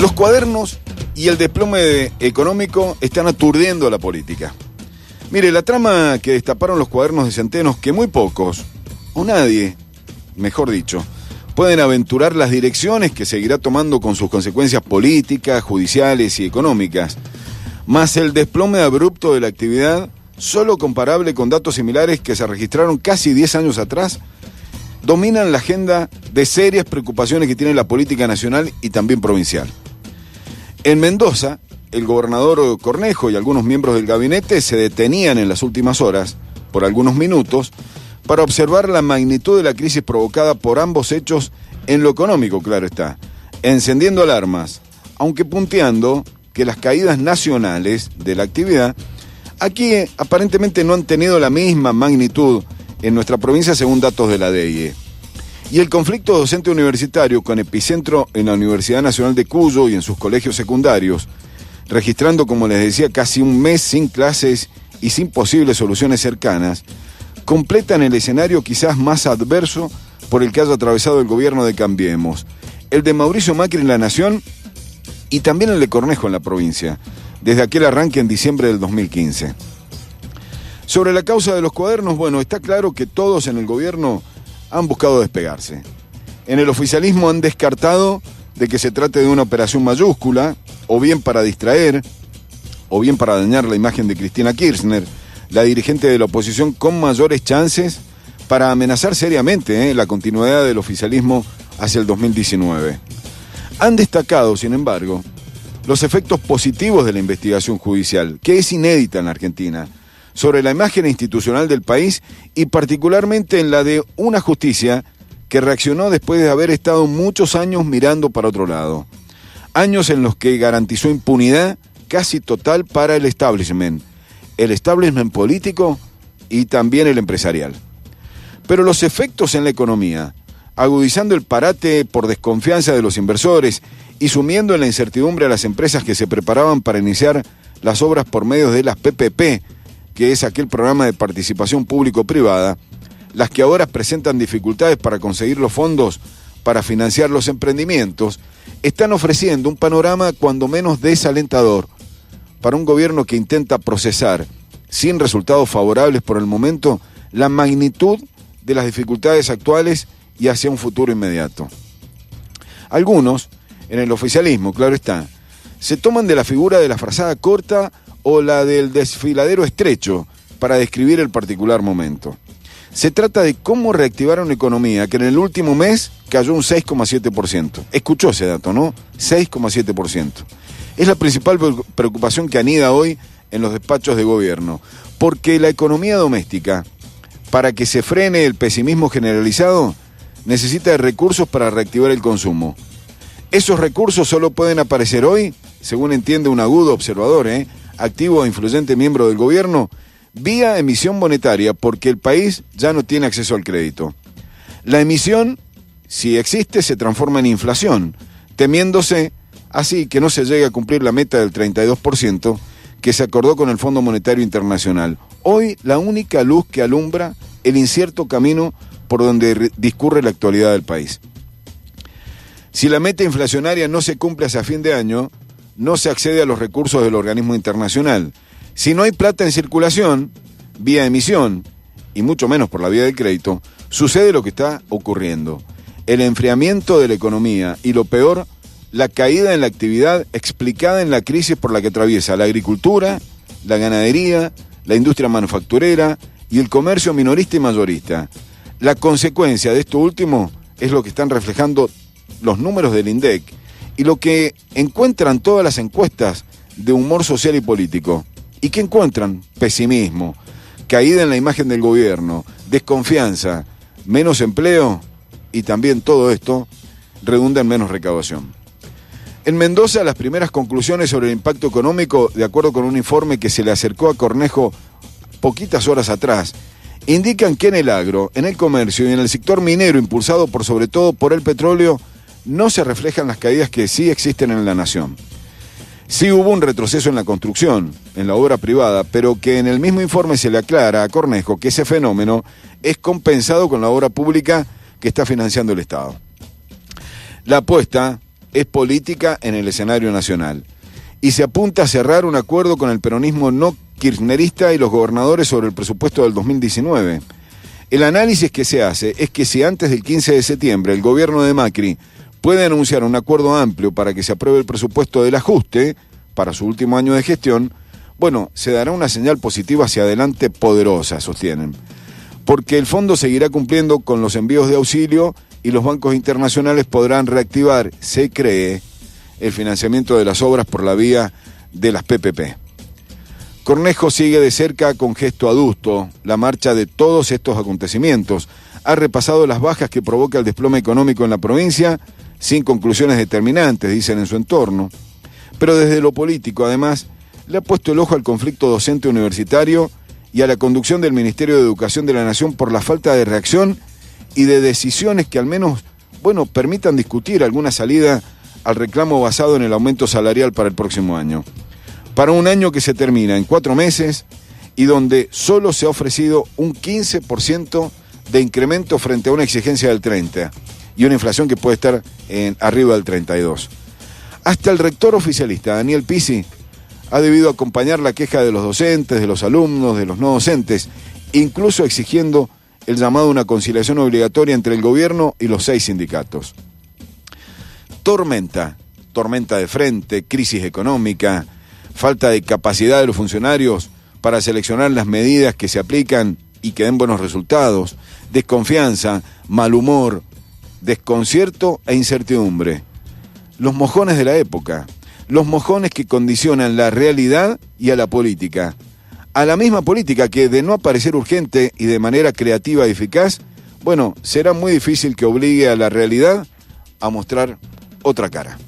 Los cuadernos y el desplome económico están aturdiendo a la política. Mire, la trama que destaparon los cuadernos de Centeno, que muy pocos, o nadie, mejor dicho, pueden aventurar las direcciones que seguirá tomando con sus consecuencias políticas, judiciales y económicas, más el desplome abrupto de la actividad, solo comparable con datos similares que se registraron casi 10 años atrás, dominan la agenda de serias preocupaciones que tiene la política nacional y también provincial. En Mendoza, el gobernador Cornejo y algunos miembros del gabinete se detenían en las últimas horas, por algunos minutos, para observar la magnitud de la crisis provocada por ambos hechos en lo económico, claro está, encendiendo alarmas, aunque punteando que las caídas nacionales de la actividad aquí aparentemente no han tenido la misma magnitud en nuestra provincia según datos de la DIE. Y el conflicto docente universitario con epicentro en la Universidad Nacional de Cuyo y en sus colegios secundarios, registrando, como les decía, casi un mes sin clases y sin posibles soluciones cercanas, completan el escenario quizás más adverso por el que haya atravesado el gobierno de Cambiemos, el de Mauricio Macri en la Nación y también el de Cornejo en la provincia, desde aquel arranque en diciembre del 2015. Sobre la causa de los cuadernos, bueno, está claro que todos en el gobierno han buscado despegarse. En el oficialismo han descartado de que se trate de una operación mayúscula, o bien para distraer, o bien para dañar la imagen de Cristina Kirchner, la dirigente de la oposición con mayores chances para amenazar seriamente la continuidad del oficialismo hacia el 2019. Han destacado, sin embargo, los efectos positivos de la investigación judicial, que es inédita en la Argentina, sobre la imagen institucional del país y particularmente en la de una justicia que reaccionó después de haber estado muchos años mirando para otro lado. Años en los que garantizó impunidad casi total para el establishment político y también el empresarial. Pero los efectos en la economía, agudizando el parate por desconfianza de los inversores y sumiendo en la incertidumbre a las empresas que se preparaban para iniciar las obras por medio de las PPP, que es aquel programa de participación público-privada, las que ahora presentan dificultades para conseguir los fondos para financiar los emprendimientos, están ofreciendo un panorama cuando menos desalentador para un gobierno que intenta procesar, sin resultados favorables por el momento, la magnitud de las dificultades actuales y hacia un futuro inmediato. Algunos, en el oficialismo, claro está, se toman de la figura de la frazada corta o la del desfiladero estrecho para describir el particular momento. Se trata de cómo reactivar una economía que en el último mes cayó un 6,7%. Escuchó ese dato, ¿no? 6,7%. Es la principal preocupación que anida hoy en los despachos de gobierno, porque la economía doméstica, para que se frene el pesimismo generalizado, necesita de recursos para reactivar el consumo. Esos recursos solo pueden aparecer hoy, según entiende un agudo observador, activo e influyente miembro del gobierno, vía emisión monetaria, porque el país ya no tiene acceso al crédito. La emisión, si existe, se transforma en inflación, temiéndose así que no se llegue a cumplir la meta del 32% que se acordó con el Fondo Monetario Internacional. Hoy la única luz que alumbra el incierto camino por donde discurre la actualidad del país. Si la meta inflacionaria no se cumple hacia fin de año, no se accede a los recursos del organismo internacional. Si no hay plata en circulación, vía emisión, y mucho menos por la vía del crédito, sucede lo que está ocurriendo. El enfriamiento de la economía y, lo peor, la caída en la actividad explicada en la crisis por la que atraviesa la agricultura, la ganadería, la industria manufacturera y el comercio minorista y mayorista. La consecuencia de esto último es lo que están reflejando los números del INDEC y lo que encuentran todas las encuestas de humor social y político. ¿Y qué encuentran? Pesimismo, caída en la imagen del gobierno, desconfianza, menos empleo y también todo esto redunda en menos recaudación. En Mendoza, las primeras conclusiones sobre el impacto económico, de acuerdo con un informe que se le acercó a Cornejo poquitas horas atrás, indican que en el agro, en el comercio y en el sector minero, impulsado por sobre todo por el petróleo, no se reflejan las caídas que sí existen en la nación. Sí hubo un retroceso en la construcción, en la obra privada, pero que en el mismo informe se le aclara a Cornejo que ese fenómeno es compensado con la obra pública que está financiando el Estado. La apuesta es política en el escenario nacional. Y se apunta a cerrar un acuerdo con el peronismo no kirchnerista y los gobernadores sobre el presupuesto del 2019. El análisis que se hace es que si antes del 15 de septiembre el gobierno de Macri puede anunciar un acuerdo amplio para que se apruebe el presupuesto del ajuste para su último año de gestión, bueno, se dará una señal positiva hacia adelante poderosa, sostienen. Porque el fondo seguirá cumpliendo con los envíos de auxilio y los bancos internacionales podrán reactivar, se cree, el financiamiento de las obras por la vía de las PPP. Cornejo sigue de cerca con gesto adusto la marcha de todos estos acontecimientos. Ha repasado las bajas que provoca el desplome económico en la provincia, sin conclusiones determinantes, dicen en su entorno. Pero desde lo político, además, le ha puesto el ojo al conflicto docente universitario y a la conducción del Ministerio de Educación de la Nación por la falta de reacción y de decisiones que al menos, permitan discutir alguna salida al reclamo basado en el aumento salarial para el próximo año. Para un año que se termina en 4 meses y donde solo se ha ofrecido un 15% de incremento frente a una exigencia del 30% y una inflación que puede estar arriba del 32%. Hasta el rector oficialista, Daniel Pizzi, ha debido acompañar la queja de los docentes, de los alumnos, de los no docentes, incluso exigiendo el llamado a una conciliación obligatoria entre el gobierno y los 6 sindicatos. Tormenta de frente, crisis económica, falta de capacidad de los funcionarios para seleccionar las medidas que se aplican y que den buenos resultados, desconfianza, mal humor, desconcierto e incertidumbre. Los mojones de la época. Los mojones que condicionan la realidad y a la política. A la misma política que, de no aparecer urgente y de manera creativa y eficaz, será muy difícil que obligue a la realidad a mostrar otra cara.